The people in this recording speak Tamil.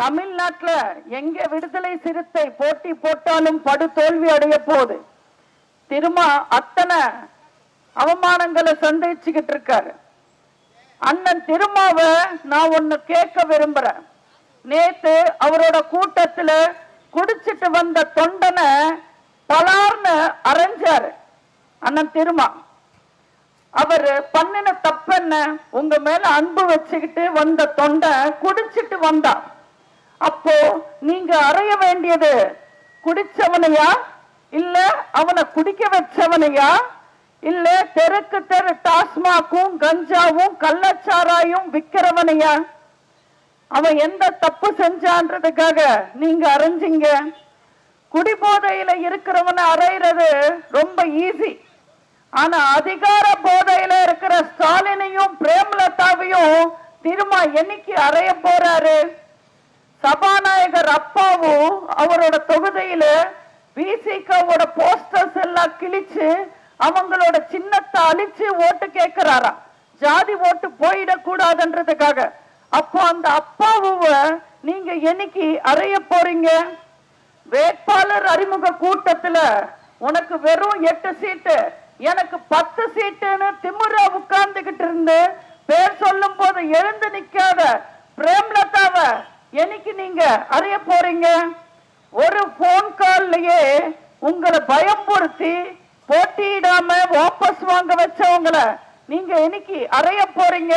தமிழ்நாட்டுல எங்க விடுதலை சிறுத்தை போட்டி போட்டாலும் படு தோல்வி அடைய போகுது. திரும்ப அத்தனை அவமானங்களை சந்திச்சுக்கிட்டு இருக்காரு. அண்ணன் திருமாவ நான் ஒண்ணு கேட்க விரும்புறேன். நேத்து அவரோட கூட்டத்துல குடிச்சிட்டு வந்த தொண்டனை பலார்னு அரைஞ்சாரு அண்ணன் திருமா. அவர் பண்ணின தப்பென்ன? உங்க மேல அன்பு வச்சுக்கிட்டு வந்த தொண்டை குடிச்சிட்டு வந்தா. அப்போ நீங்க அறைய வேண்டியது குடிச்சவனையா, இல்ல அவனை குடிக்க வச்சவனையா, இல்ல தெருக்கு தெரு டாஸ்மாக்கும் கஞ்சாவும் கள்ளச்சாராயும் விக்கிறவனையா? அவன் எந்த தப்பு செஞ்சான்றதுக்காக நீங்க அரைஞ்சிங்க? குடிபோதையில இருக்கிறவனை அறையிறது ரொம்ப ஈஸி. ஆனா அதிகார போதையில இருக்கிற ஸ்டாலினையும் பிரேமலதாவையும் திரும்ப என்னைக்கு அறைய போறாரு? சபாநாயகர் அப்பாவும் அவரோட தொகுதியில விசிகாவோட போஸ்டர்ஸ் எல்லாம் கிழிச்சு அவங்களோட சின்னத்தை அழிச்சு ஓட்டு கேட்கிறாரா, ஜாதி ஓட்டு போயிடக்கூடாதுன்றதுக்காக. அப்போ அந்த அப்பாவுவ நீங்க என்னைக்கு அறைய போறீங்க? வேட்பாளர் அறிமுக கூட்டத்துல உனக்கு வெறும் 8 சீட்டு, எனக்கு 10 சீட்டுன்னு திமுற உட்கார்ந்துகிட்டு இருந்து பேர் சொல்லும் போது எழுந்து நிக்காத பிரேமலதாவ என்னைக்கு நீங்க அறைய போறீங்க? ஒரு போன் கால்லயே உங்களை பயம்படுத்தி போட்டியிடாம வாபஸ் வாங்க வச்சவங்களை நீங்க என்னைக்கு அறைய போறீங்க?